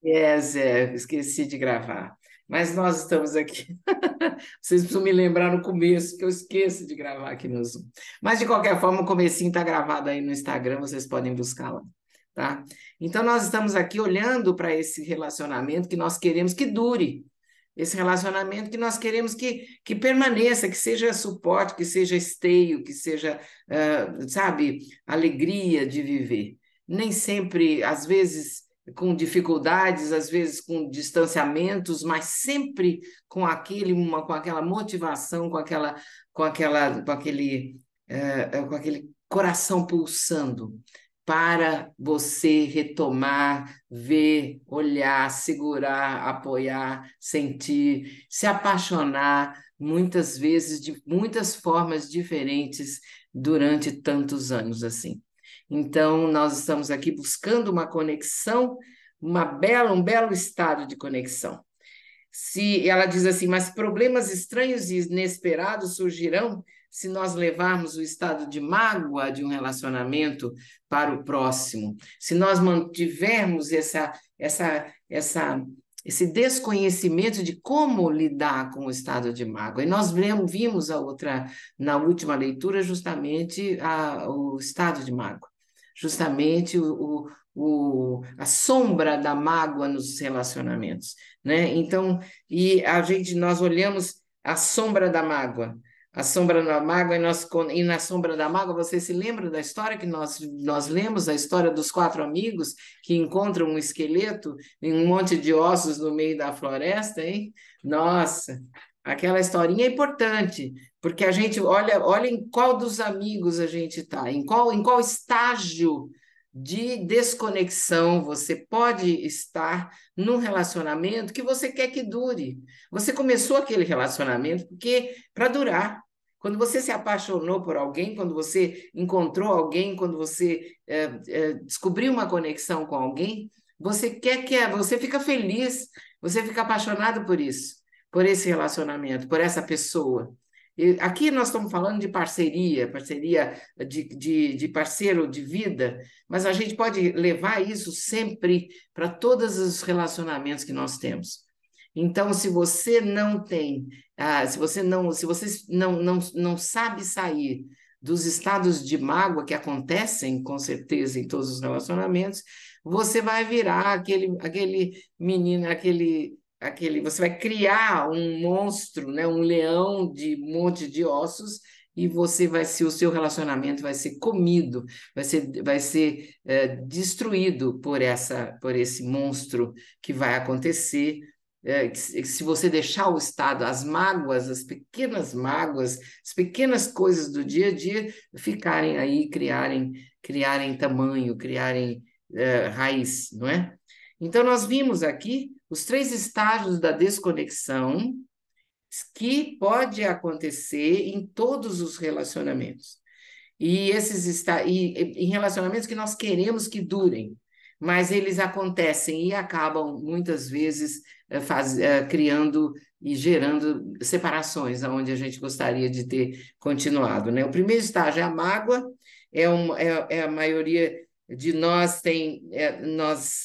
É, Zé, esqueci de gravar. Mas nós estamos aqui. Vocês precisam me lembrar no começo, que eu esqueço de gravar aqui no Zoom. Mas, de qualquer forma, o comecinho está gravado aí no Instagram, vocês podem buscar lá, tá? Então, nós estamos aqui olhando para esse relacionamento que nós queremos que dure. Esse relacionamento que nós queremos que permaneça, que seja suporte, que seja esteio, que seja, sabe, alegria de viver. Nem sempre, às vezes com dificuldades, às vezes com distanciamentos, mas sempre com aquela motivação, com aquele coração pulsando para você retomar, ver, olhar, segurar, apoiar, sentir, se apaixonar, muitas vezes de muitas formas diferentes durante tantos anos assim. Então, nós estamos aqui buscando uma conexão, um belo estado de conexão. Se ela diz assim, mas problemas estranhos e inesperados surgirão se nós levarmos o estado de mágoa de um relacionamento para o próximo, se nós mantivermos esse desconhecimento de como lidar com o estado de mágoa. E nós vimos na última leitura, justamente o estado de mágoa, justamente a sombra da mágoa nos relacionamentos, né? Então, nós olhamos a sombra da mágoa. A sombra da mágoa, e na sombra da mágoa, você se lembra da história que nós lemos, a história dos quatro amigos que encontram um esqueleto em um monte de ossos no meio da floresta, hein? Nossa, aquela historinha é importante, porque a gente olha em qual dos amigos a gente está, em qual estágio de desconexão você pode estar num relacionamento que você quer que dure. Você começou aquele relacionamento porque para durar. Quando você se apaixonou por alguém, quando você encontrou alguém, quando você descobriu uma conexão com alguém, você fica feliz, você fica apaixonado por isso, por esse relacionamento, por essa pessoa. E aqui nós estamos falando de parceria de parceiro de vida, mas a gente pode levar isso sempre para todos os relacionamentos que nós temos. Então, se você não tem, se você não sabe sair dos estados de mágoa que acontecem, com certeza, em todos os relacionamentos, você vai virar aquele menino, você vai criar um monstro, né, um leão de um monte de ossos, e o seu relacionamento vai ser comido, vai ser destruído por esse monstro que vai acontecer. Se você deixar o estado, as mágoas, as pequenas coisas do dia a dia ficarem aí, criarem tamanho, criarem raiz, não é? Então, nós vimos aqui os três estágios da desconexão que pode acontecer em todos os relacionamentos. E em relacionamentos que nós queremos que durem, mas eles acontecem e acabam muitas vezes criando e gerando separações, onde a gente gostaria de ter continuado, né? O primeiro estágio é a mágoa, é a maioria de nós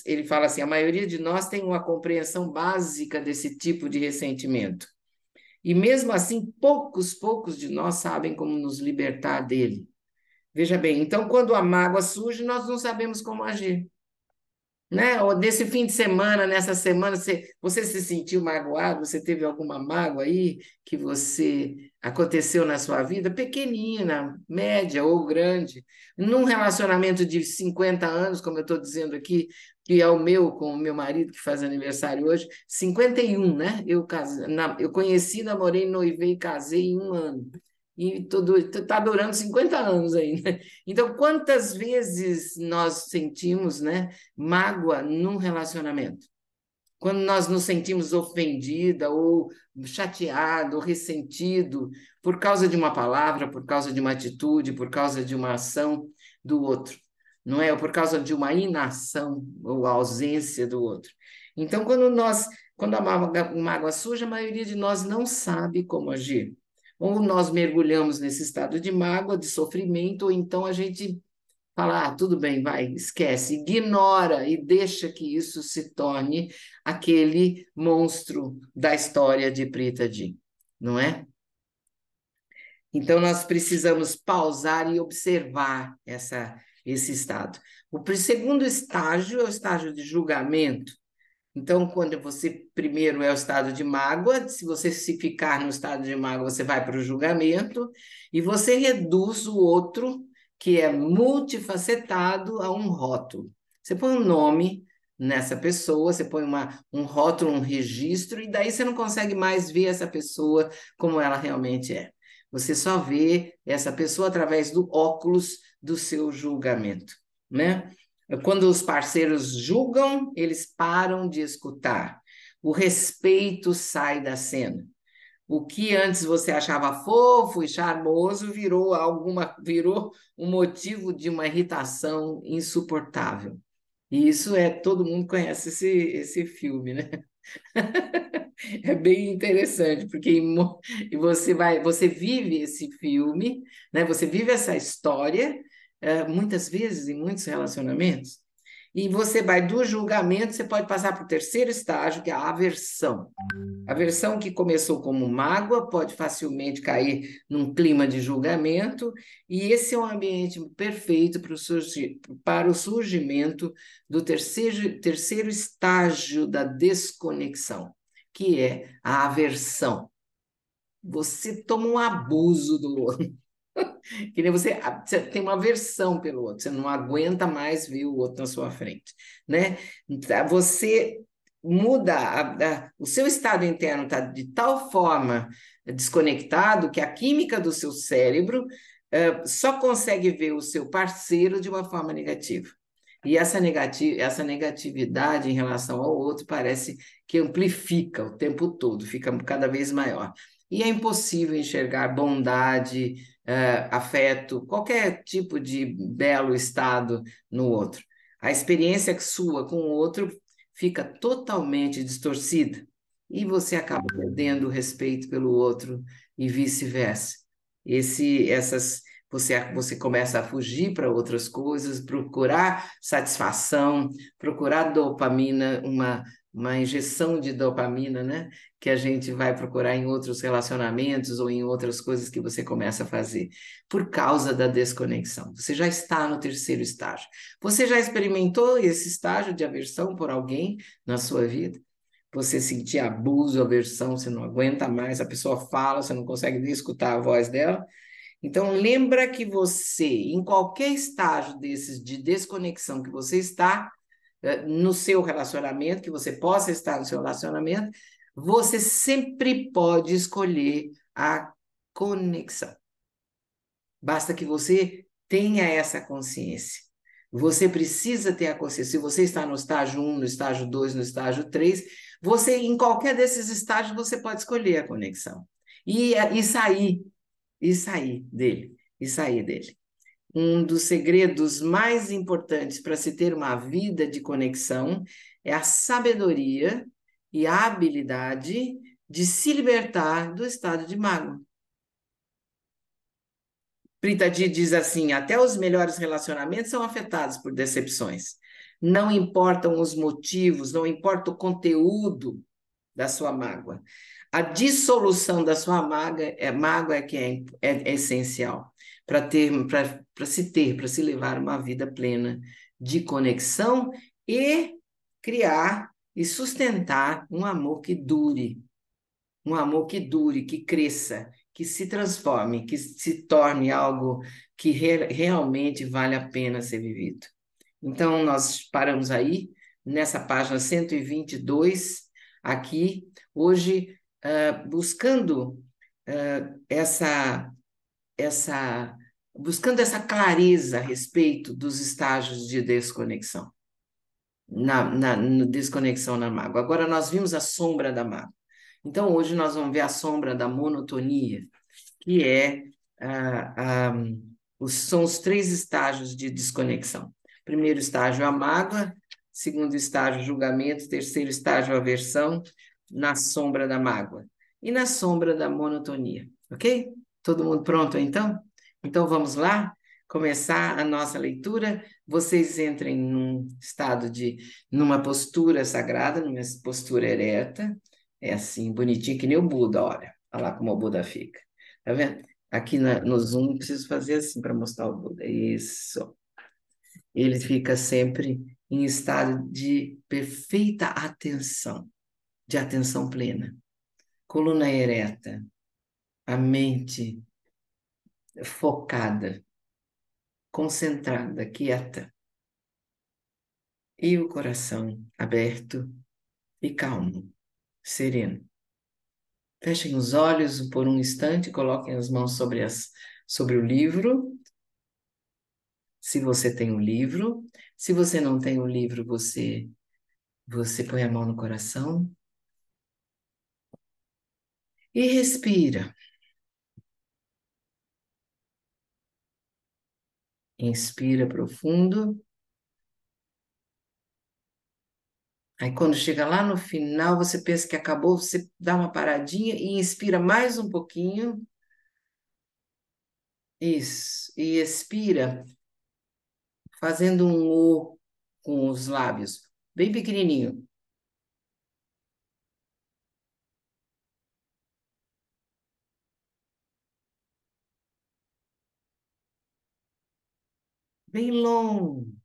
ele fala assim, a maioria de nós tem uma compreensão básica desse tipo de ressentimento. E mesmo assim, poucos de nós sabem como nos libertar dele. Veja bem, então quando a mágoa surge, nós não sabemos como agir, né? Ou nesse fim de semana, nessa semana, você se sentiu magoado? Você teve alguma mágoa aí que você aconteceu na sua vida, pequenina, média ou grande, num relacionamento de 50 anos, como eu estou dizendo aqui, que é o meu com o meu marido que faz aniversário hoje, 51, né? Eu conheci, namorei, noivei e casei em um ano. E está durando 50 anos ainda. Então, quantas vezes nós sentimos, né, mágoa num relacionamento? Quando nós nos sentimos ofendida ou chateado, ou ressentido por causa de uma palavra, por causa de uma atitude, por causa de uma ação do outro, não é? Ou por causa de uma inação ou ausência do outro. Então, quando a mágoa surge, a maioria de nós não sabe como agir. Ou nós mergulhamos nesse estado de mágoa, de sofrimento, ou então a gente Fala, tudo bem, vai, esquece, ignora e deixa que isso se torne aquele monstro da história de Prita Di, não é? Então, nós precisamos pausar e observar esse estado. Segundo estágio é o estágio de julgamento. Então, quando você primeiro é o estado de mágoa, se você se ficar no estado de mágoa, você vai para o julgamento e você reduz o outro, que é multifacetado, a um rótulo. Você põe um nome nessa pessoa, você põe um rótulo, um registro, e daí você não consegue mais ver essa pessoa como ela realmente é. Você só vê essa pessoa através do óculos do seu julgamento, né? Quando os parceiros julgam, eles param de escutar. O respeito sai da cena. O que antes você achava fofo e charmoso virou um motivo de uma irritação insuportável. E isso todo mundo conhece esse filme, né? É bem interessante, porque e você vive esse filme, né? Você vive essa história, muitas vezes em muitos relacionamentos, e você vai do julgamento, você pode passar para o terceiro estágio, que é a aversão. A aversão que começou como mágoa pode facilmente cair num clima de julgamento, e esse é um ambiente perfeito para o surgimento do terceiro estágio da desconexão, que é a aversão. Você toma um abuso do outro. Que nem você tem uma aversão pelo outro, você não aguenta mais ver o outro na sua frente, né? Você muda, o seu estado interno está de tal forma desconectado que a química do seu cérebro só consegue ver o seu parceiro de uma forma negativa. E essa negatividade em relação ao outro parece que amplifica o tempo todo, fica cada vez maior. E é impossível enxergar bondade, afeto, qualquer tipo de belo estado no outro. A experiência sua com o outro fica totalmente distorcida e você acaba perdendo o respeito pelo outro e vice-versa. Você começa a fugir para outras coisas, procurar satisfação, procurar dopamina, uma injeção de dopamina, né? Que a gente vai procurar em outros relacionamentos ou em outras coisas que você começa a fazer, por causa da desconexão. Você já está no terceiro estágio. Você já experimentou esse estágio de aversão por alguém na sua vida? Você sentir abuso, aversão, você não aguenta mais, a pessoa fala, você não consegue nem escutar a voz dela. Então, lembra que você, em qualquer estágio desses de desconexão que você está, no seu relacionamento, que você possa estar no seu relacionamento, você sempre pode escolher a conexão. Basta que você tenha essa consciência. Você precisa ter a consciência. Se você está no estágio 1, no estágio 2, no estágio 3, você, em qualquer desses estágios, você pode escolher a conexão. E sair, e sair dele, e sair dele. Um dos segredos mais importantes para se ter uma vida de conexão é a sabedoria e a habilidade de se libertar do estado de mágoa. Prita Di diz assim: até os melhores relacionamentos são afetados por decepções. Não importam os motivos, não importa o conteúdo da sua mágoa. A dissolução da sua mágoa é que é essencial para se levar uma vida plena de conexão e criar e sustentar um amor que dure, que cresça, que se transforme, que se torne algo que realmente vale a pena ser vivido. Então, nós paramos aí, nessa página 122, aqui, hoje, buscando essa, essa, buscando essa clareza a respeito dos estágios de desconexão, desconexão na mágoa. Agora, nós vimos a sombra da mágoa. Então, hoje nós vamos ver a sombra da monotonia, que são os três estágios de desconexão. Primeiro estágio, a mágoa. Segundo estágio, julgamento. Terceiro estágio, aversão. Na sombra da mágoa. E na sombra da monotonia. Ok? Todo mundo pronto, então? Então, vamos lá? começar a nossa leitura, vocês entrem numa postura sagrada, numa postura ereta, é assim, bonitinho, que nem o Buda, olha. Olha lá como o Buda fica. Tá vendo? Aqui no Zoom, preciso fazer assim para mostrar o Buda. Isso. Ele fica sempre em estado de perfeita atenção, de atenção plena. Coluna ereta, a mente focada, concentrada, quieta, e o coração aberto e calmo, sereno. Fechem os olhos por um instante, coloquem as mãos sobre o livro, se você tem um livro. Se você não tem o livro, você põe a mão no coração e respira. Inspira profundo. Aí quando chega lá no final, você pensa que acabou, você dá uma paradinha e inspira mais um pouquinho. Isso. E expira, fazendo um O com os lábios, bem pequenininho. Bem longo.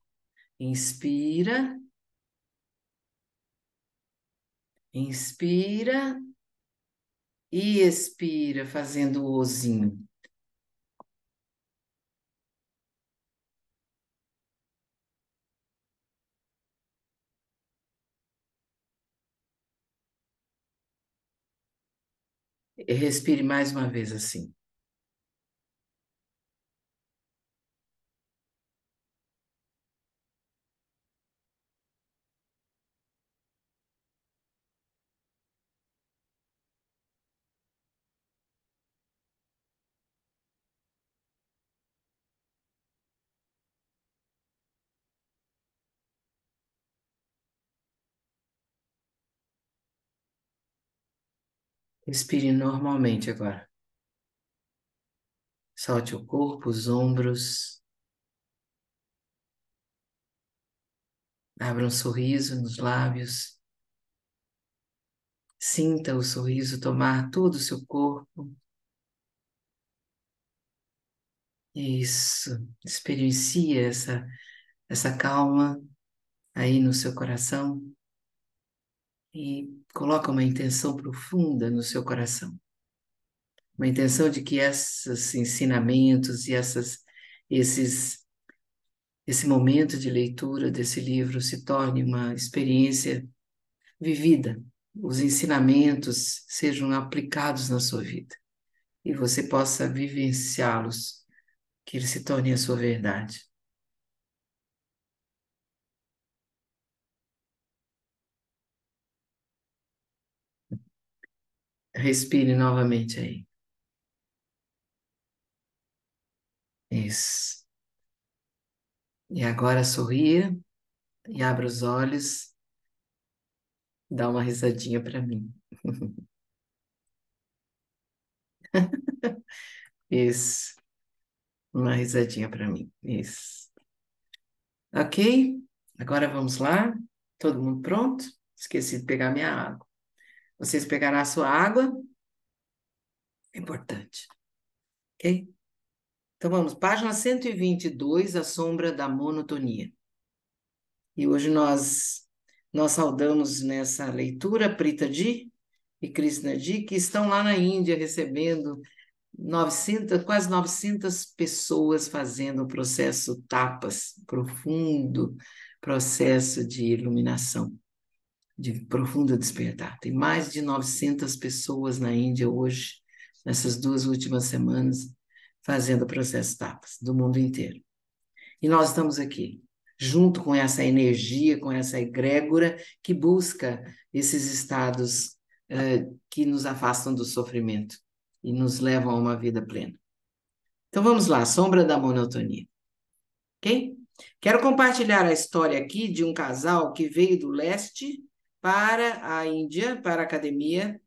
Inspira, inspira e expira, fazendo o Ozinho. E respire mais uma vez assim. Respire normalmente agora. Solte o corpo, os ombros. Abra um sorriso nos lábios. Sinta o sorriso tomar todo o seu corpo. Isso. Experiencie essa calma aí no seu coração e coloca uma intenção profunda no seu coração. Uma intenção de que esses ensinamentos e esses, esse momento de leitura desse livro se torne uma experiência vivida. Os ensinamentos sejam aplicados na sua vida e você possa vivenciá-los, que eles se tornem a sua verdade. Respire novamente aí. Isso. E agora sorria e abra os olhos, dá uma risadinha para mim. Isso. Uma risadinha para mim. Isso. Ok? Agora vamos lá. Todo mundo pronto? Esqueci de pegar minha água. Vocês pegaram a sua água? É importante. Ok? Então vamos, página 122, A Sombra da Monotonia. E hoje nós saudamos nessa leitura Prita Ji e Krishna Ji, que estão lá na Índia recebendo 900, quase 900 pessoas fazendo o processo tapas, profundo processo de iluminação, de profundo despertar. Tem mais de 900 pessoas na Índia hoje, nessas 2 últimas semanas, fazendo o processo tapas, do mundo inteiro. E nós estamos aqui, junto com essa energia, com essa egrégora que busca esses estados que nos afastam do sofrimento e nos levam a uma vida plena. Então vamos lá, Sombra da Monotonia, ok? Quero compartilhar a história aqui de um casal que veio do leste para a Índia, para a academia,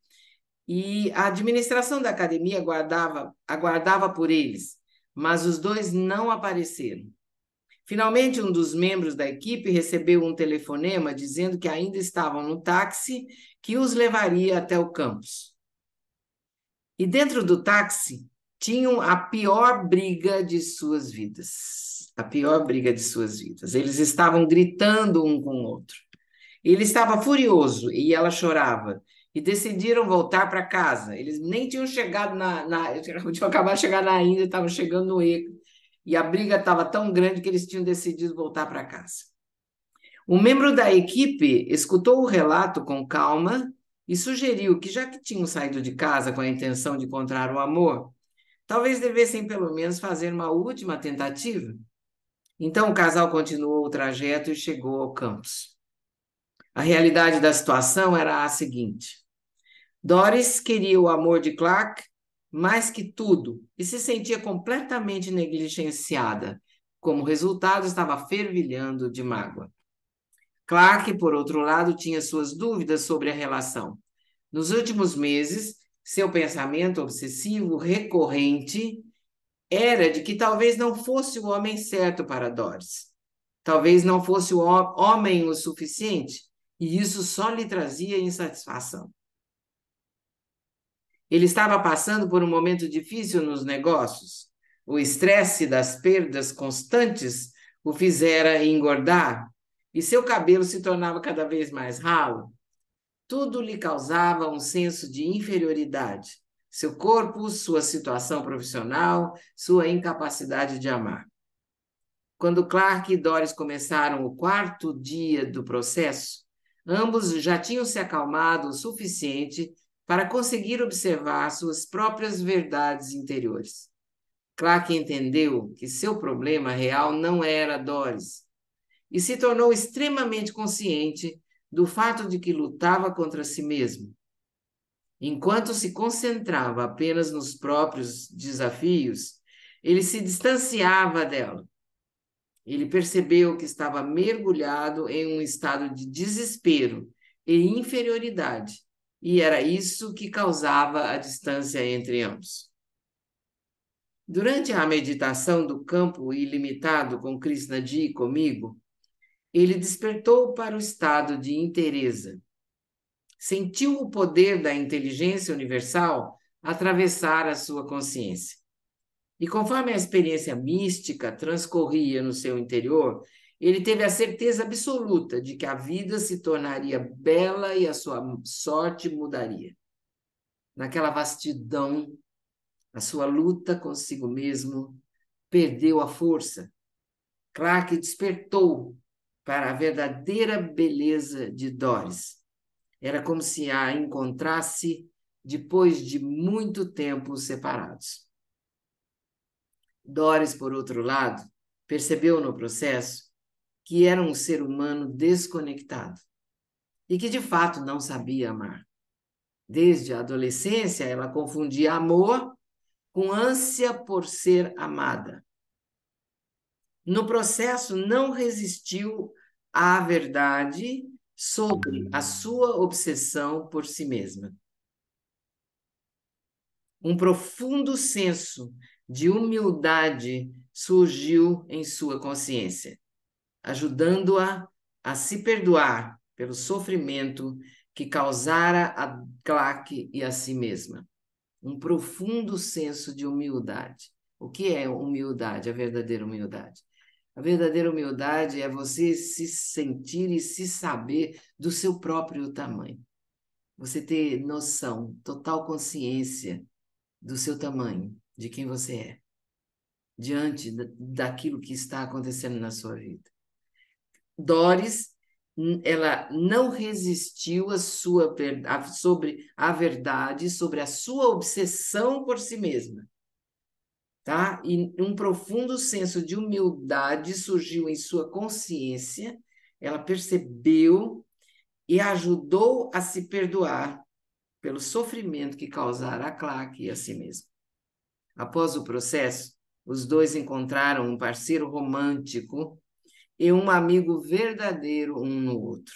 e a administração da academia aguardava por eles, mas os dois não apareceram. Finalmente, um dos membros da equipe recebeu um telefonema dizendo que ainda estavam no táxi que os levaria até o campus. E dentro do táxi tinham a pior briga de suas vidas. A pior briga de suas vidas. Eles estavam gritando um com o outro. Ele estava furioso e ela chorava. E decidiram voltar para casa. Eles nem tinham chegado tinham acabado de chegar na Índia, estavam chegando no Eco. E a briga estava tão grande que eles tinham decidido voltar para casa. Um membro da equipe escutou o relato com calma e sugeriu que, já que tinham saído de casa com a intenção de encontrar o amor, talvez devessem pelo menos fazer uma última tentativa. Então o casal continuou o trajeto e chegou ao campus. A realidade da situação era a seguinte: Doris queria o amor de Clark mais que tudo e se sentia completamente negligenciada. Como resultado, estava fervilhando de mágoa. Clark, por outro lado, tinha suas dúvidas sobre a relação. Nos últimos meses, seu pensamento obsessivo recorrente era de que talvez não fosse o homem certo para Doris. Talvez não fosse o homem o suficiente, e isso só lhe trazia insatisfação. Ele estava passando por um momento difícil nos negócios. O estresse das perdas constantes o fizera engordar e seu cabelo se tornava cada vez mais ralo. Tudo lhe causava um senso de inferioridade. Seu corpo, sua situação profissional, sua incapacidade de amar. Quando Clark e Doris começaram o 4º dia do processo, ambos já tinham se acalmado o suficiente para conseguir observar suas próprias verdades interiores. Clark entendeu que seu problema real não era Doris e se tornou extremamente consciente do fato de que lutava contra si mesmo. Enquanto se concentrava apenas nos próprios desafios, ele se distanciava dela. Ele percebeu que estava mergulhado em um estado de desespero e inferioridade, e era isso que causava a distância entre ambos. Durante a meditação do campo ilimitado com Krishnadi e comigo, ele despertou para o estado de inteireza. Sentiu o poder da inteligência universal atravessar a sua consciência. E conforme a experiência mística transcorria no seu interior, ele teve a certeza absoluta de que a vida se tornaria bela e a sua sorte mudaria. Naquela vastidão, a sua luta consigo mesmo perdeu a força. Clark despertou para a verdadeira beleza de Doris. Era como se a encontrasse depois de muito tempo separados. Doris, por outro lado, percebeu no processo que era um ser humano desconectado e que de fato não sabia amar. Desde a adolescência, ela confundia amor com ânsia por ser amada. No processo, não resistiu à verdade sobre a sua obsessão por si mesma. Um profundo senso de humildade surgiu em sua consciência, ajudando-a a se perdoar pelo sofrimento que causara a Clark e a si mesma. Um profundo senso de humildade. O que é humildade, a verdadeira humildade? A verdadeira humildade é você se sentir e se saber do seu próprio tamanho. Você ter noção, total consciência do seu tamanho, de quem você é, diante daquilo que está acontecendo na sua vida. Doris, ela não resistiu sobre a verdade, sobre a sua obsessão por si mesma. Tá? E um profundo senso de humildade surgiu em sua consciência, ela percebeu e ajudou a se perdoar pelo sofrimento que causara a Clark e a si mesma. Após o processo, os dois encontraram um parceiro romântico e um amigo verdadeiro um no outro.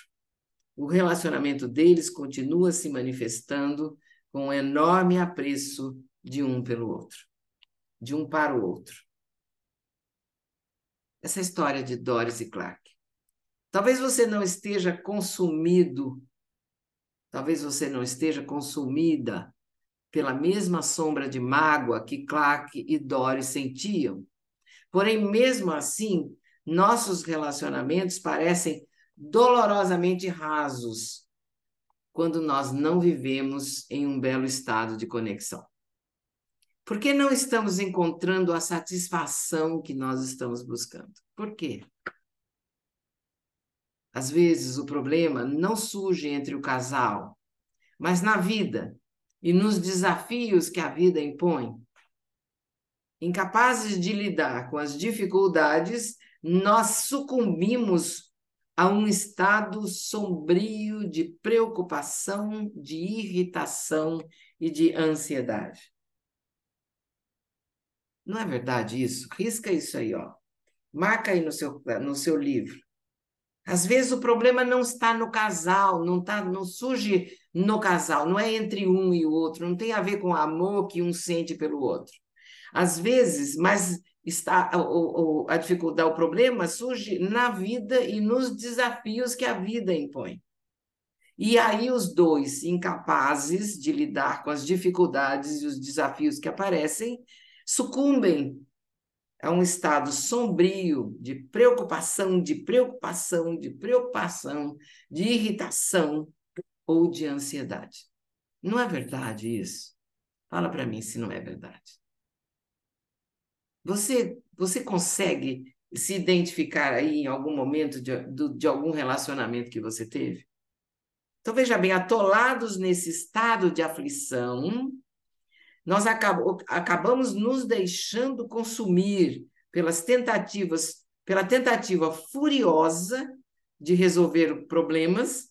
O relacionamento deles continua se manifestando com um enorme apreço de um pelo outro, de um para o outro. essa história de Doris e Clark. Talvez você não esteja consumido, talvez você não esteja consumida pela mesma sombra de mágoa que Clark e Doris sentiam. Porém, mesmo assim, nossos relacionamentos parecem dolorosamente rasos quando nós não vivemos em um belo estado de conexão. Por que não estamos encontrando a satisfação que nós estamos buscando? Por quê? Às vezes o problema não surge entre o casal, mas na vida e nos desafios que a vida impõe. Incapazes de lidar com as dificuldades, nós sucumbimos a um estado sombrio de preocupação, de irritação e de ansiedade. Não é verdade isso? Risca isso aí, ó. Marca aí no seu livro. Às vezes o problema não está no casal, não surge no casal, não é entre um e o outro, não tem a ver com o amor que um sente pelo outro. Às vezes, mas está a dificuldade, o problema surge na vida e nos desafios que a vida impõe. E aí os dois, incapazes de lidar com as dificuldades e os desafios que aparecem, sucumbem a um estado sombrio de preocupação, de preocupação, de preocupação, de irritação ou de ansiedade. Não é verdade isso? Fala para mim se não é verdade. Você consegue se identificar aí em algum momento de algum relacionamento que você teve? Então, veja bem, atolados nesse estado de aflição, nós acabamos nos deixando consumir pela tentativa furiosa de resolver problemas,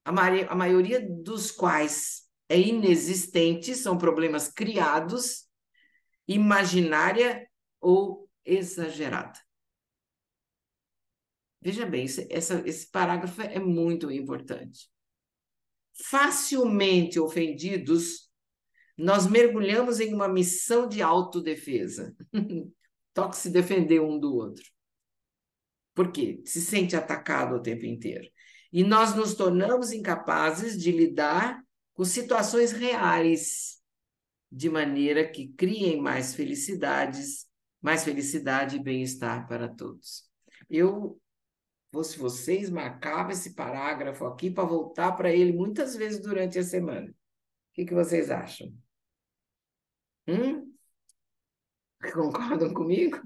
a maioria dos quais é inexistente, são problemas criados, imaginária ou exagerada. Veja bem, esse parágrafo é muito importante. Facilmente ofendidos, nós mergulhamos em uma missão de autodefesa. Toca se defender um do outro. Por quê? Se sente atacado o tempo inteiro. E nós nos tornamos incapazes de lidar com situações reais, de maneira que criem mais felicidade e bem-estar para todos. Eu, se vocês, marcava esse parágrafo aqui para voltar para ele muitas vezes durante a semana. O que vocês acham? Concordam comigo?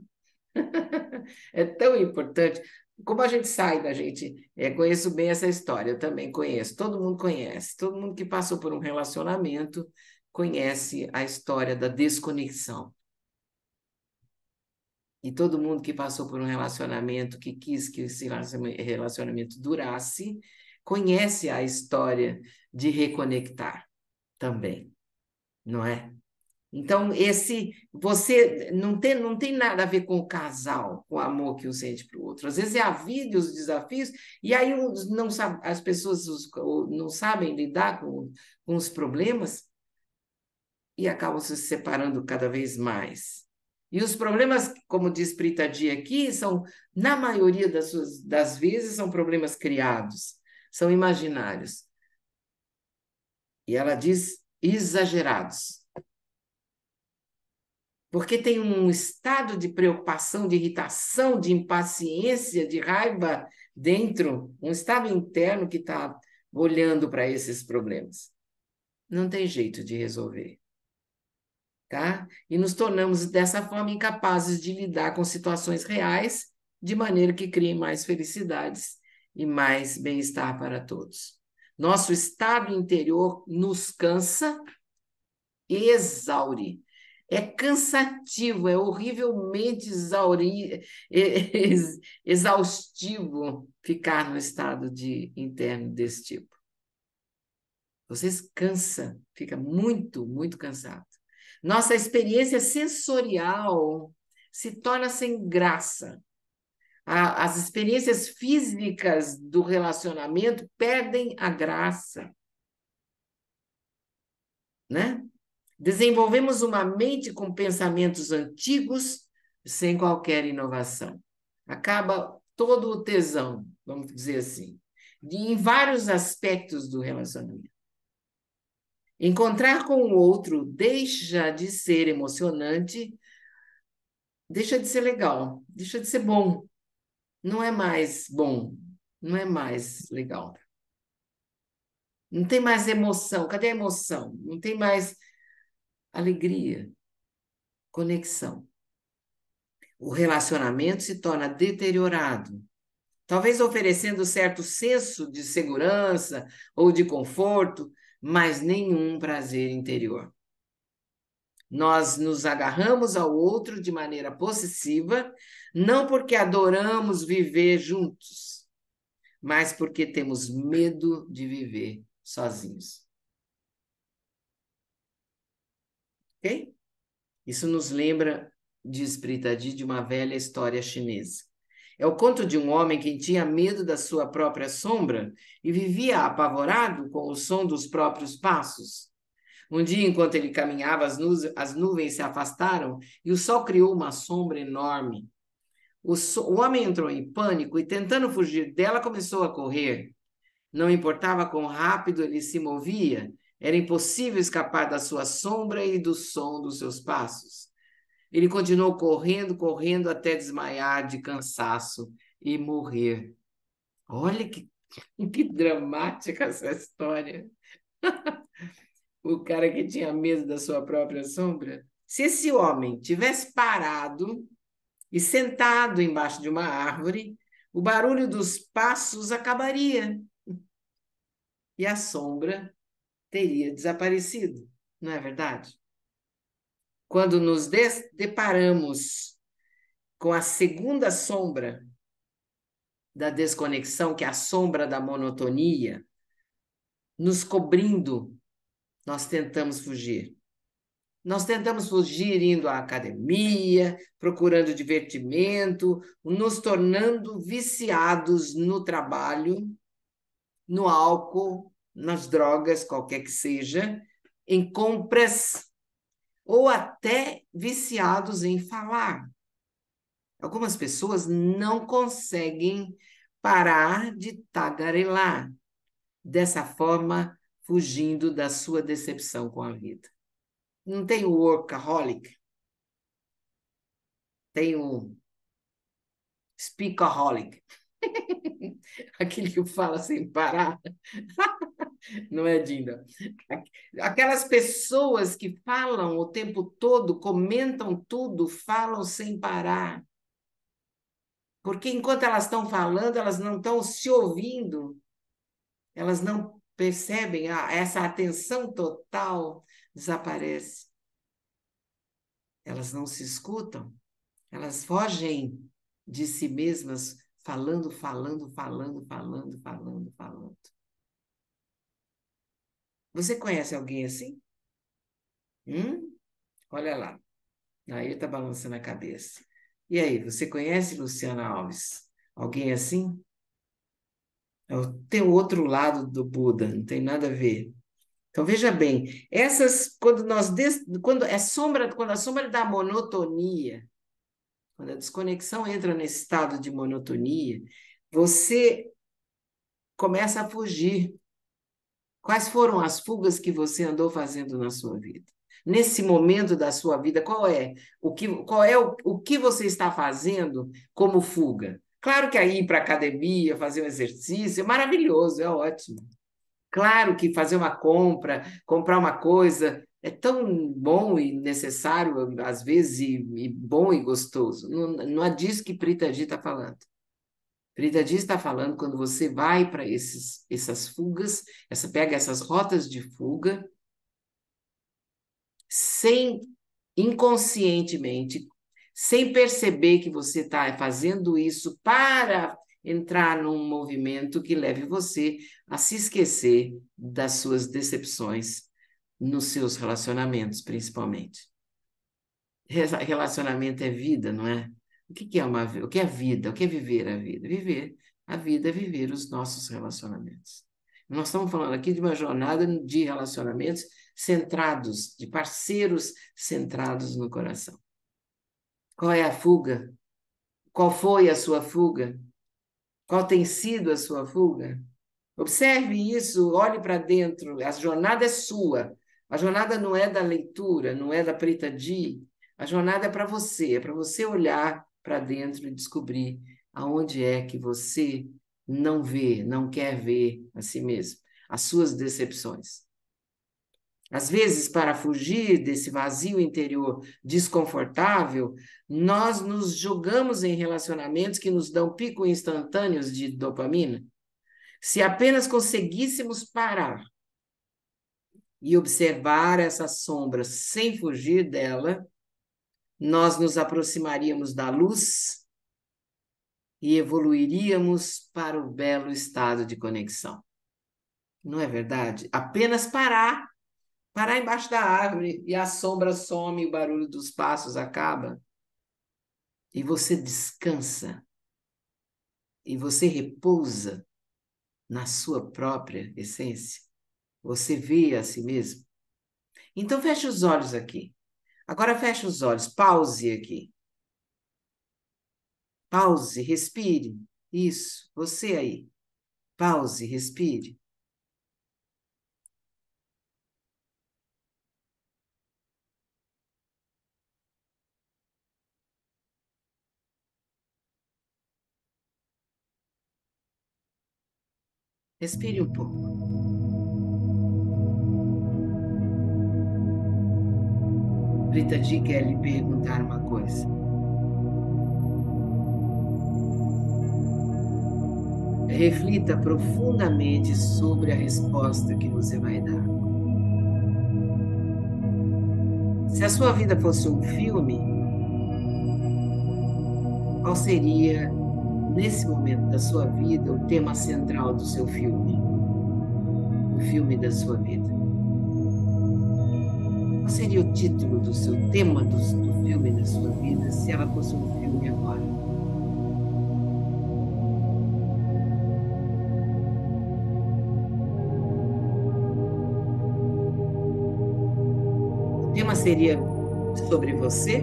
É tão importante. Como a gente sai da gente, conheço bem essa história, eu também conheço, todo mundo conhece, todo mundo que passou por um relacionamento conhece a história da desconexão. E todo mundo que passou por um relacionamento, que quis que esse relacionamento durasse, conhece a história de reconectar também, não é? Então, você não tem nada a ver com o casal, com o amor que um sente para o outro. Às vezes é a vida e os desafios, e aí as pessoas não sabem lidar com os problemas e acabam se separando cada vez mais. E os problemas, como diz Prita Dia aqui, na maioria das vezes, são problemas criados, são imaginários. E ela diz exagerados. Porque tem um estado de preocupação, de irritação, de impaciência, de raiva dentro, um estado interno que está olhando para esses problemas. Não tem jeito de resolver. Tá? E nos tornamos dessa forma incapazes de lidar com situações reais de maneira que criem mais felicidades e mais bem-estar para todos. Nosso estado interior nos cansa e exaure. É cansativo, é horrivelmente exaustivo ficar no estado interno desse tipo. Vocês cansa, fica muito, muito cansado. Nossa experiência sensorial se torna sem graça. As experiências físicas do relacionamento perdem a graça, né? Desenvolvemos uma mente com pensamentos antigos sem qualquer inovação. acaba todo o tesão, vamos dizer assim, em vários aspectos do relacionamento. Encontrar com o outro deixa de ser emocionante, deixa de ser legal, deixa de ser bom. Não é mais bom, não é mais legal. Não tem mais emoção. Cadê a emoção? Não tem mais alegria, conexão. O relacionamento se torna deteriorado, talvez oferecendo certo senso de segurança ou de conforto, mas nenhum prazer interior. Nós nos agarramos ao outro de maneira possessiva, não porque adoramos viver juntos, mas porque temos medo de viver sozinhos. Ok? Isso nos lembra, diz Pritadi, de uma velha história chinesa. É o conto de um homem que tinha medo da sua própria sombra e vivia apavorado com o som dos próprios passos. Um dia, enquanto ele caminhava, as nuvens se afastaram e o sol criou uma sombra enorme. O homem entrou em pânico e, tentando fugir dela, começou a correr. Não importava quão rápido ele se movia, era impossível escapar da sua sombra e do som dos seus passos. Ele continuou correndo, correndo até desmaiar de cansaço e morrer. Olha que dramática essa história. O cara que tinha medo da sua própria sombra. Se esse homem tivesse parado e sentado embaixo de uma árvore, o barulho dos passos acabaria e a sombra teria desaparecido, não é verdade? Quando nos deparamos com a segunda sombra da desconexão, que é a sombra da monotonia, nos cobrindo, nós tentamos fugir. Nós tentamos fugir indo à academia, procurando divertimento, nos tornando viciados no trabalho, no álcool, nas drogas, qualquer que seja, em compras, ou até viciados em falar. Algumas pessoas não conseguem parar de tagarelar, dessa forma, fugindo da sua decepção com a vida. Não tem o workaholic, tem o speakaholic, aquele que fala sem parar, não é, Dinda? Aquelas pessoas que falam o tempo todo, comentam tudo, falam sem parar. Porque enquanto elas estão falando, elas não estão se ouvindo, elas não percebem, essa atenção total desaparece. Elas não se escutam, elas fogem de si mesmas, falando, falando, falando, falando, falando, falando. Você conhece alguém assim? Olha lá. Aí está balançando a cabeça. E aí, você conhece Luciana Alves? Alguém assim? Tem o outro lado do Buda, não tem nada a ver. Então veja bem, essas quando a sombra da monotonia, quando a desconexão entra nesse estado de monotonia, você começa a fugir. Quais foram as fugas que você andou fazendo na sua vida? Nesse momento da sua vida, qual é o que você está fazendo como fuga? Claro que aí ir para a academia, fazer um exercício, é maravilhoso, é ótimo. Claro que fazer uma compra, comprar uma coisa, é tão bom e necessário, às vezes, e bom e gostoso. Não, não é disso que Prita G está falando. Prita G está falando quando você vai para essas fugas, pega essas rotas de fuga, sem inconscientemente, sem perceber que você está fazendo isso para entrar num movimento que leve você a se esquecer das suas decepções nos seus relacionamentos, principalmente. Relacionamento é vida, não é? O que é vida? O que é viver a vida? Viver a vida é viver os nossos relacionamentos. Nós estamos falando aqui de uma jornada de relacionamentos centrados, de parceiros centrados no coração. Qual é a fuga? Qual foi a sua fuga? Qual tem sido a sua fuga? Observe isso, olhe para dentro. A jornada é sua. A jornada não é da leitura, não é da Preta Di. A jornada é para você olhar para dentro e descobrir aonde é que você não vê, não quer ver a si mesmo, as suas decepções. Às vezes, para fugir desse vazio interior desconfortável, nós nos jogamos em relacionamentos que nos dão picos instantâneos de dopamina. Se apenas conseguíssemos parar e observar essa sombra sem fugir dela, nós nos aproximaríamos da luz e evoluiríamos para o belo estado de conexão. Não é verdade? Apenas parar, parar embaixo da árvore e a sombra some, o barulho dos passos acaba e você descansa e você repousa na sua própria essência. Você vê a si mesmo. Então feche os olhos aqui. Agora feche os olhos, pause aqui. Pause, respire. Isso, você aí. Pause, respire. Respire um pouco. Rita G quer lhe perguntar uma coisa. Reflita profundamente sobre a resposta que você vai dar. Se a sua vida fosse um filme, qual seria, nesse momento da sua vida, o tema central do seu filme? O filme da sua vida. Qual seria o título do seu tema do filme da sua vida, se ela fosse um filme agora? O tema seria sobre você?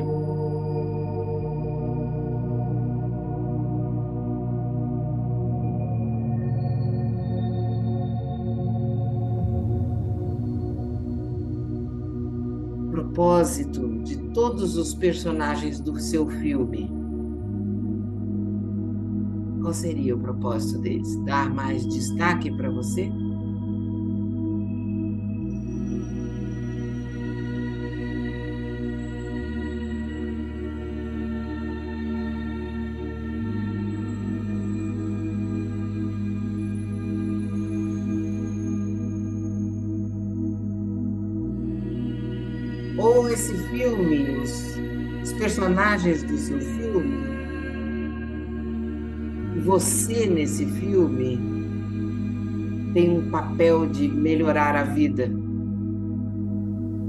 O propósito de todos os personagens do seu filme. Qual seria o propósito deles? Dar mais destaque para você? Ou esse filme, os personagens do seu filme, você nesse filme tem um papel de melhorar a vida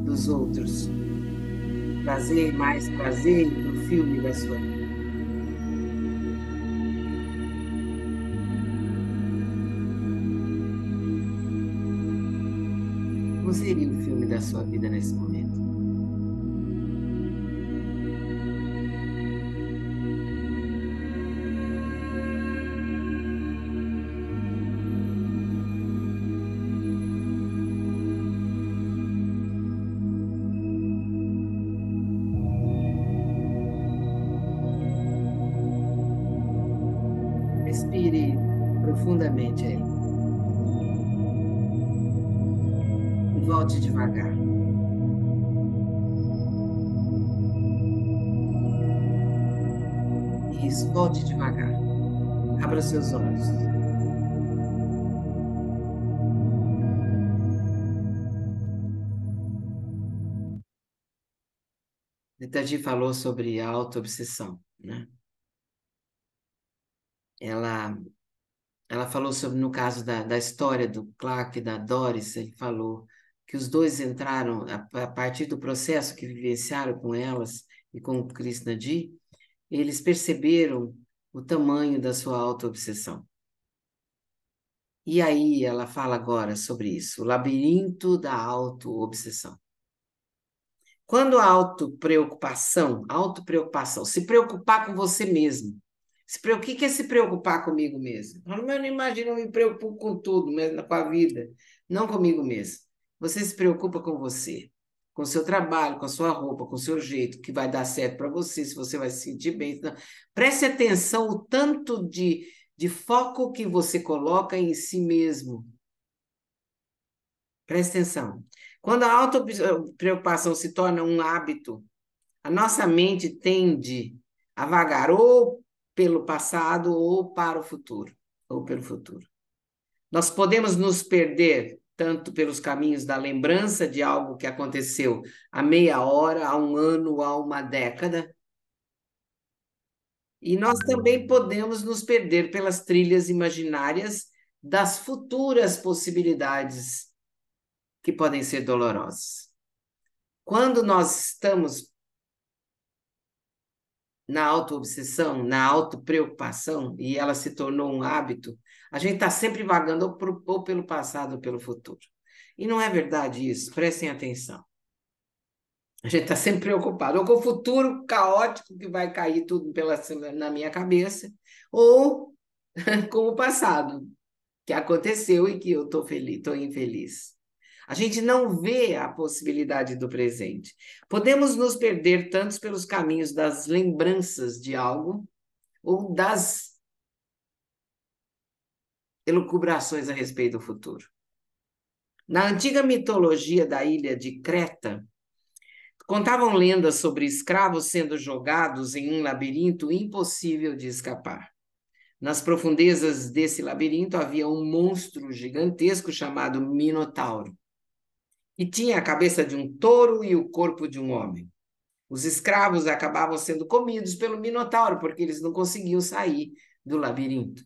dos outros, trazer mais prazer no filme da sua vida. Como seria o filme da sua vida nesse momento? Respire profundamente aí e volte devagar. Isso, volte devagar. Abra seus olhos. Tati falou sobre a autoobsessão, né? Ela, ela falou sobre, no caso da história do Clark e da Doris, ele falou que os dois entraram, a partir do processo que vivenciaram com elas e com o Krishnadi, eles perceberam o tamanho da sua autoobsessão. E aí ela fala agora sobre isso, o labirinto da autoobsessão. Quando a autopreocupação, se preocupar com você mesmo, O que é se preocupar comigo mesmo? Eu não imagino, eu me preocupo com tudo, mesmo com a vida, não comigo mesmo. Você se preocupa com você, com o seu trabalho, com a sua roupa, com o seu jeito, que vai dar certo para você, se você vai se sentir bem. Não. Preste atenção o tanto de foco que você coloca em si mesmo. Preste atenção. Quando a autopreocupação se torna um hábito, a nossa mente tende a vagar ou pelo passado ou para o futuro, ou pelo futuro. Nós podemos nos perder tanto pelos caminhos da lembrança de algo que aconteceu há meia hora, há um ano, há uma década, e nós também podemos nos perder pelas trilhas imaginárias das futuras possibilidades que podem ser dolorosas. Quando nós estamos na autoobsessão, na autopreocupação, e ela se tornou um hábito, a gente está sempre vagando ou pelo passado ou pelo futuro. E não é verdade isso, prestem atenção. A gente está sempre preocupado, ou com o futuro caótico que vai cair tudo na minha cabeça, ou com o passado que aconteceu e que eu estou feliz, estou infeliz. A gente não vê a possibilidade do presente. Podemos nos perder tanto pelos caminhos das lembranças de algo ou das elucubrações a respeito do futuro. Na antiga mitologia da ilha de Creta, contavam lendas sobre escravos sendo jogados em um labirinto impossível de escapar. Nas profundezas desse labirinto havia um monstro gigantesco chamado Minotauro, e tinha a cabeça de um touro e o corpo de um homem. Os escravos acabavam sendo comidos pelo Minotauro, porque eles não conseguiam sair do labirinto.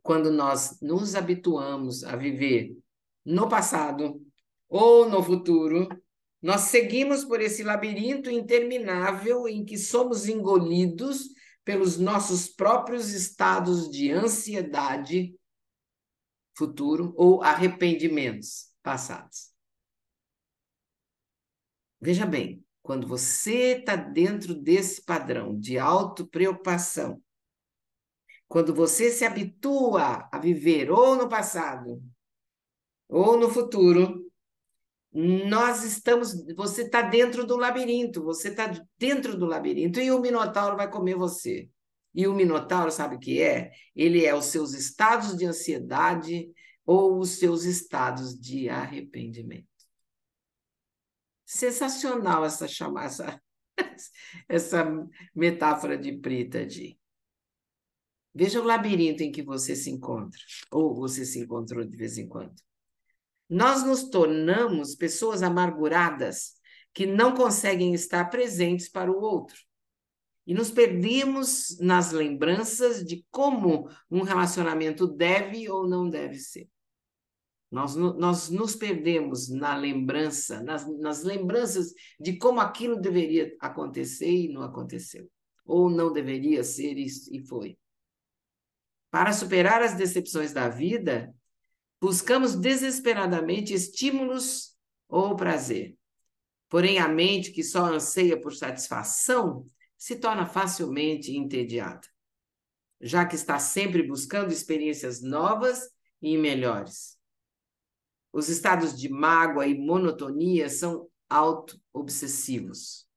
Quando nós nos habituamos a viver no passado ou no futuro, nós seguimos por esse labirinto interminável em que somos engolidos pelos nossos próprios estados de ansiedade futuro ou arrependimentos passados. Veja bem, quando você está dentro desse padrão de autopreocupação, quando você se habitua a viver ou no passado ou no futuro, você está dentro do labirinto, você está dentro do labirinto e o Minotauro vai comer você. E o Minotauro, sabe o que é? Ele é os seus estados de ansiedade ou os seus estados de arrependimento. Sensacional essa metáfora de Prithadi. Veja o labirinto em que você se encontra, ou você se encontrou de vez em quando. Nós nos tornamos pessoas amarguradas que não conseguem estar presentes para o outro. E nos perdemos nas lembranças de como um relacionamento deve ou não deve ser. Nós nos perdemos na lembrança, nas lembranças de como aquilo deveria acontecer e não aconteceu. Ou não deveria ser e foi. Para superar as decepções da vida, buscamos desesperadamente estímulos ou prazer. Porém, a mente que só anseia por satisfação se torna facilmente entediada, já que está sempre buscando experiências novas e melhores. Os estados de mágoa e monotonia são auto-obsessivos.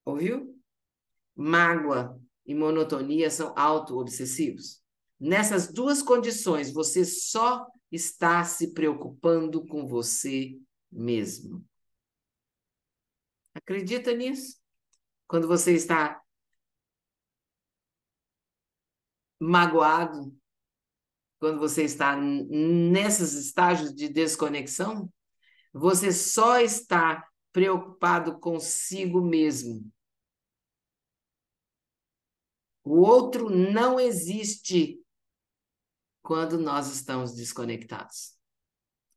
Ouviu? Mágoa e monotonia são auto-obsessivos. Nessas duas condições, você só está se preocupando com você mesmo. Acredita nisso? Quando você está magoado, quando você está nesses estágios de desconexão, você só está preocupado consigo mesmo. O outro não existe quando nós estamos desconectados.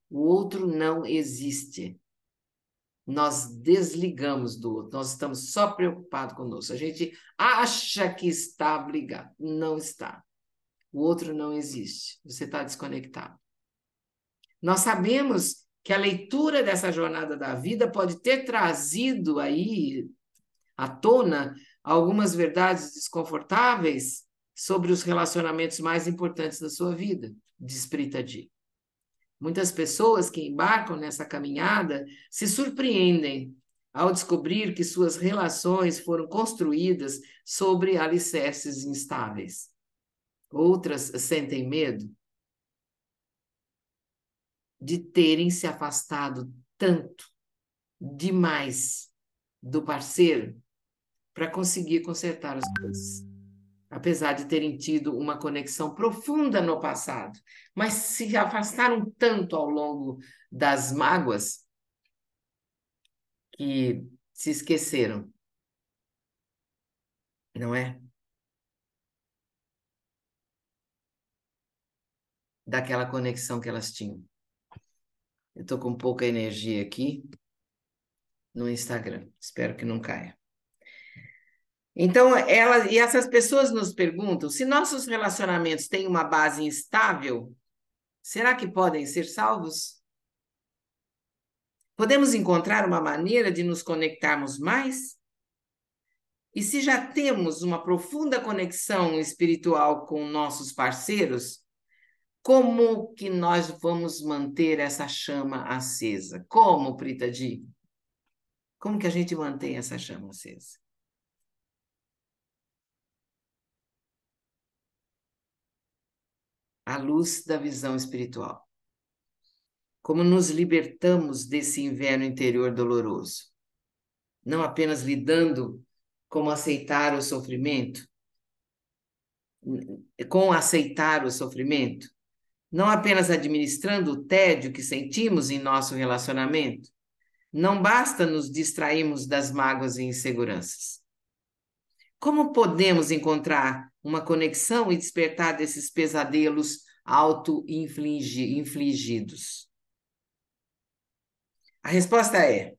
O outro não existe. Nós desligamos do outro, nós estamos só preocupados conosco. A gente acha que está ligado, não está. O outro não existe, você está desconectado. Nós sabemos que a leitura dessa jornada da vida pode ter trazido aí à tona algumas verdades desconfortáveis sobre os relacionamentos mais importantes da sua vida, diz Prita-ji. Muitas pessoas que embarcam nessa caminhada se surpreendem ao descobrir que suas relações foram construídas sobre alicerces instáveis. Outras sentem medo de terem se afastado tanto, demais, do parceiro para conseguir consertar as coisas. Apesar de terem tido uma conexão profunda no passado, mas se afastaram tanto ao longo das mágoas que se esqueceram, não é? Daquela conexão que elas tinham. Eu estou com pouca energia aqui no Instagram, espero que não caia. Então, e essas pessoas nos perguntam se nossos relacionamentos têm uma base instável, será que podem ser salvos? Podemos encontrar uma maneira de nos conectarmos mais? E se já temos uma profunda conexão espiritual com nossos parceiros, como que nós vamos manter essa chama acesa? Como, Prita Di? Como que a gente mantém essa chama acesa? À luz da visão espiritual. Como nos libertamos desse inverno interior doloroso? Não apenas lidando como aceitar o sofrimento, com aceitar o sofrimento, não apenas administrando o tédio que sentimos em nosso relacionamento. Não basta nos distrairmos das mágoas e inseguranças. Como podemos encontrar uma conexão e despertar desses pesadelos auto-infligidos? A resposta é: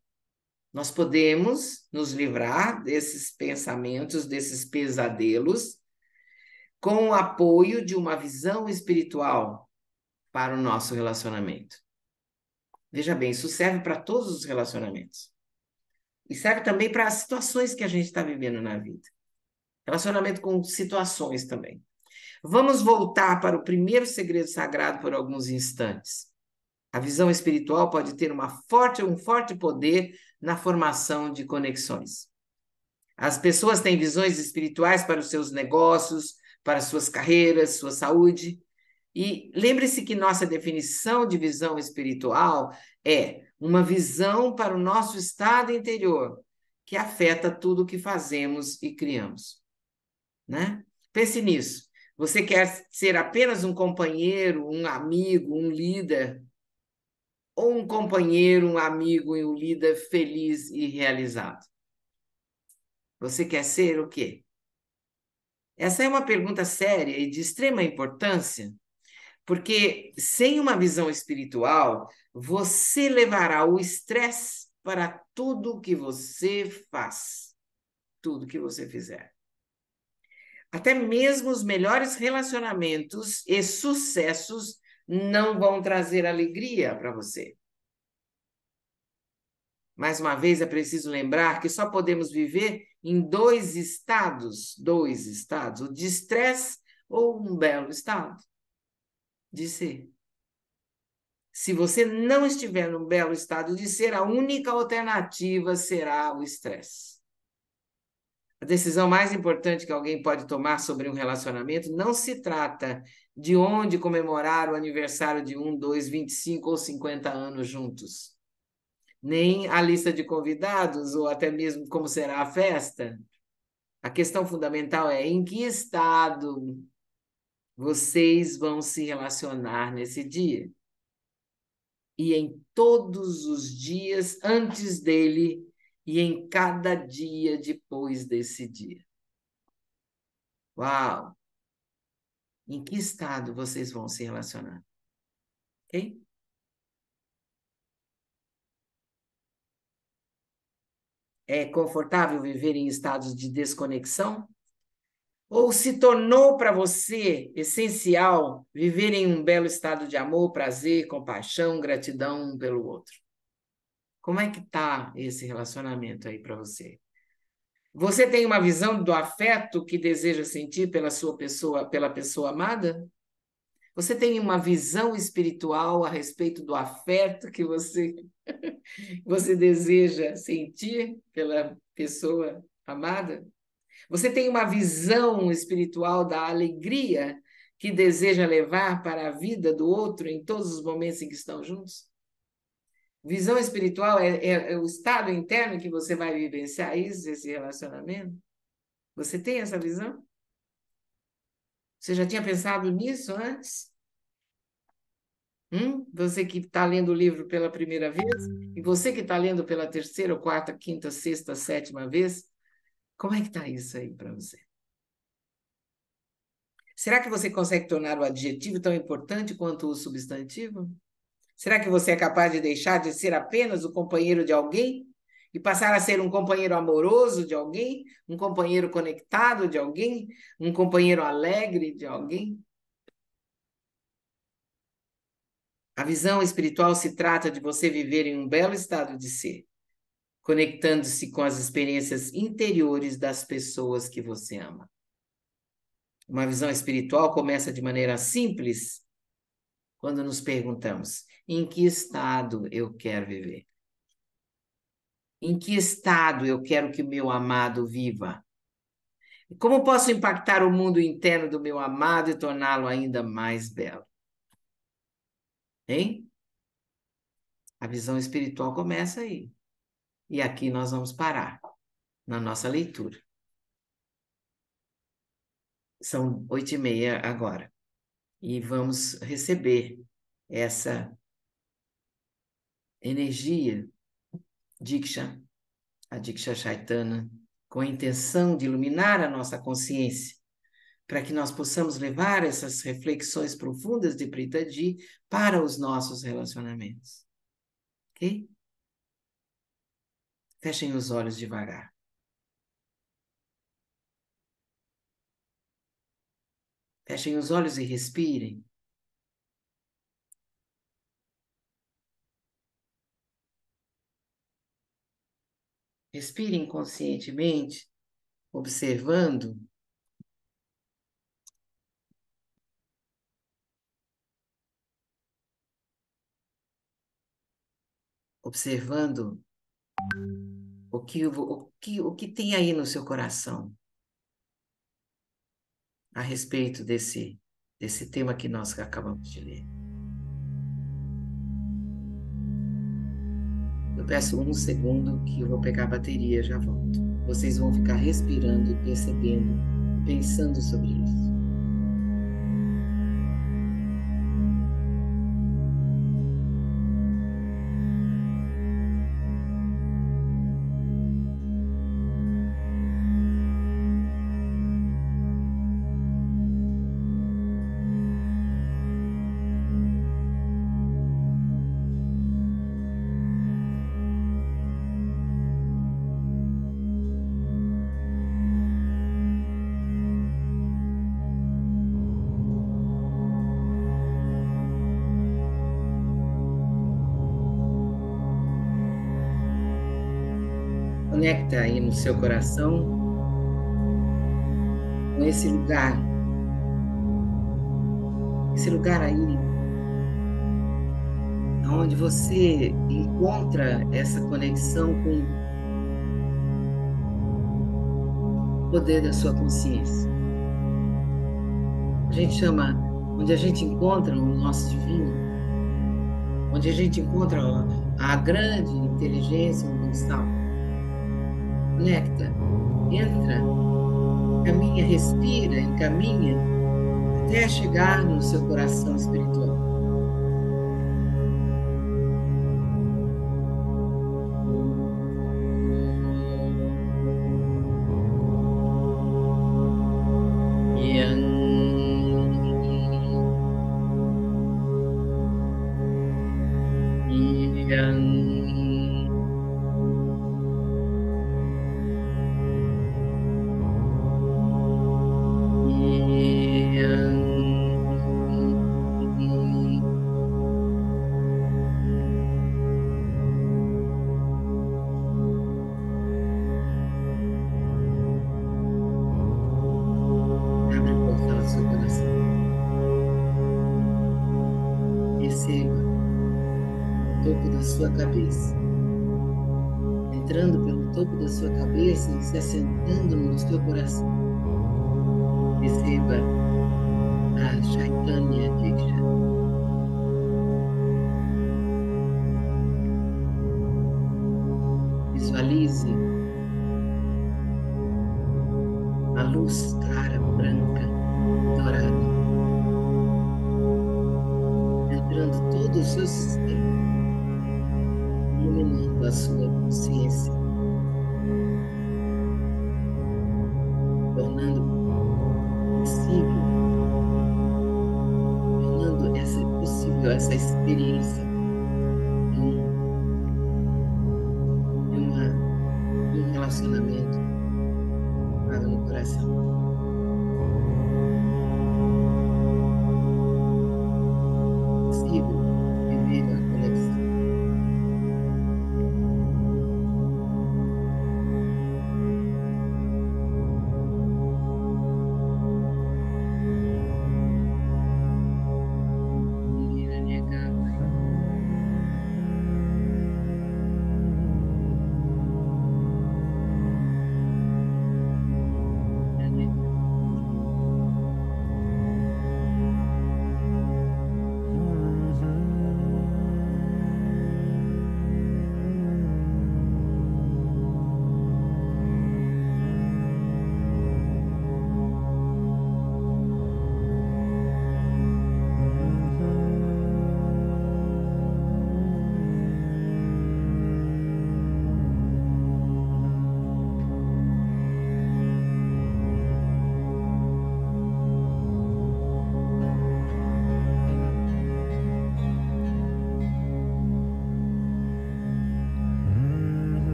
nós podemos nos livrar desses pensamentos, desses pesadelos, com o apoio de uma visão espiritual para o nosso relacionamento. Veja bem, isso serve para todos os relacionamentos. E serve também para as situações que a gente está vivendo na vida. Relacionamento com situações também. Vamos voltar para o primeiro segredo sagrado por alguns instantes. A visão espiritual pode ter um forte poder na formação de conexões. As pessoas têm visões espirituais para os seus negócios, para suas carreiras, sua saúde. E lembre-se que nossa definição de visão espiritual é uma visão para o nosso estado interior, que afeta tudo o que fazemos e criamos, né? Pense nisso. Você quer ser apenas um companheiro, um amigo, um líder, ou um companheiro, um amigo e um líder feliz e realizado? Você quer ser o quê? Essa é uma pergunta séria e de extrema importância, porque sem uma visão espiritual, você levará o estresse para tudo que você faz, tudo que você fizer. Até mesmo os melhores relacionamentos e sucessos não vão trazer alegria para você. Mais uma vez, é preciso lembrar que só podemos viver em dois estados, o de estresse ou um belo estado de ser. Se você não estiver num belo estado de ser, a única alternativa será o estresse. A decisão mais importante que alguém pode tomar sobre um relacionamento não se trata de onde comemorar o aniversário de 1, 2, 25 ou 50 anos juntos, nem a lista de convidados ou até mesmo como será a festa. A questão fundamental é em que estado vocês vão se relacionar nesse dia. E em todos os dias antes dele e em cada dia depois desse dia. Uau! Em que estado vocês vão se relacionar? Ok? É confortável viver em estados de desconexão? Ou se tornou para você essencial viver em um belo estado de amor, prazer, compaixão, gratidão um pelo outro? Como é que está esse relacionamento aí para você? Você tem uma visão do afeto que deseja sentir pela pessoa amada? Você tem uma visão espiritual a respeito do afeto que você deseja sentir pela pessoa amada? Você tem uma visão espiritual da alegria que deseja levar para a vida do outro em todos os momentos em que estão juntos? Visão espiritual é o estado interno que você vai vivenciar isso, esse relacionamento? Você tem essa visão? Você já tinha pensado nisso antes? Você que está lendo o livro pela primeira vez, e você que está lendo pela terceira, quarta, quinta, sexta, sétima vez, como é que está isso aí para você? Será que você consegue tornar o adjetivo tão importante quanto o substantivo? Será que você é capaz de deixar de ser apenas o companheiro de alguém e passar a ser um companheiro amoroso de alguém, um companheiro conectado de alguém, um companheiro alegre de alguém? A visão espiritual se trata de você viver em um belo estado de ser, conectando-se com as experiências interiores das pessoas que você ama. Uma visão espiritual começa de maneira simples, quando nos perguntamos: em que estado eu quero viver? Em que estado eu quero que o meu amado viva? Como posso impactar o mundo interno do meu amado e torná-lo ainda mais belo? Hein? A visão espiritual começa aí. E aqui nós vamos parar, na nossa leitura. São 8h30 agora. E vamos receber essa energia Diksha, a Diksha Chaitanya, com a intenção de iluminar a nossa consciência, para que nós possamos levar essas reflexões profundas de Pritaji para os nossos relacionamentos. Ok? Fechem os olhos devagar. Fechem os olhos e respirem. Respirem conscientemente, observando o que tem aí no seu coração a respeito desse tema que nós acabamos de ler. Eu peço um segundo que eu vou pegar a bateria e já volto. Vocês vão ficar respirando, percebendo, pensando sobre isso. Conecta aí no seu coração com esse lugar aí, onde você encontra essa conexão com o poder da sua consciência. A gente chama, onde a gente encontra o nosso divino, onde a gente encontra a grande inteligência universal. Conecta, entra, caminha, respira, encaminha, até chegar no seu coração espiritual. Perceba o topo da sua cabeça, entrando pelo topo da sua cabeça e se assentando no seu coração. Perceba a Chaitanya Diksha. Visualize a luz clara, branca, dourada, entrando todo o seu sistema, iluminando a sua consciência, tornando possível, essa experiência de um relacionamento no coração. Possível viver a conexão.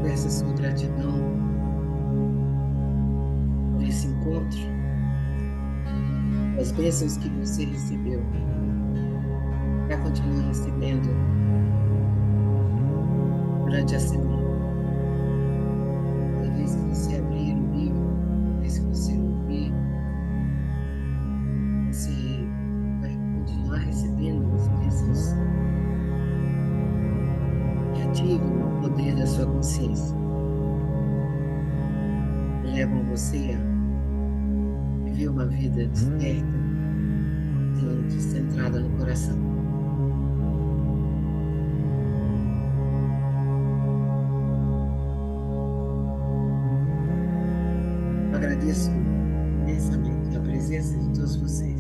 Essa sua gratidão por esse encontro, as bênçãos que você recebeu, para continuar recebendo durante a semana. Cada vez que você abrir o livro, cada vez que você ouvir, você vai continuar recebendo as bênçãos que ativam o poder da sua consciência, que levam você a viver uma vida desperta, centrada no coração. agradeço imensamente a presença de todos vocês.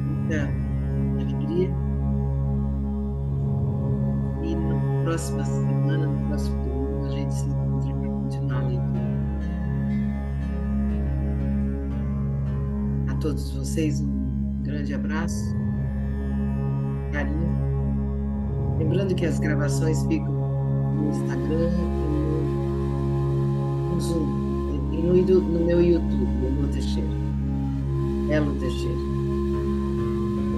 Muita alegria. E na próxima semana, no próximo domingo, a gente se encontra para continuar a leitura. A todos vocês, um grande abraço, carinho. Lembrando que as gravações ficam no Instagram e no Zoom, e no meu YouTube, Elo Teixeira. Elo Teixeira.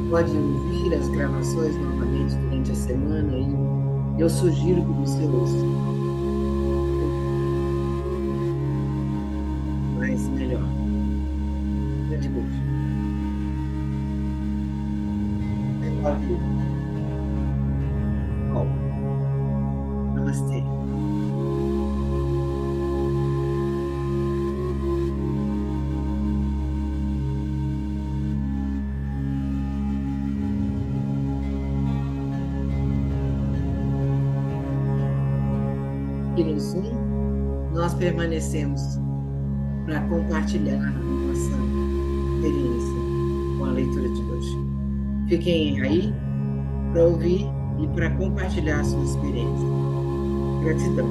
Pode ouvir as gravações novamente durante a semana e eu sugiro que você ouça. Mas melhor. Grande beijo. I love you. Oh. Namastê. Aqui no Zoom, nós permanecemos para compartilhar a nossa experiência com a leitura de hoje. Fiquem aí para ouvir e para compartilhar a sua experiência. Gratidão.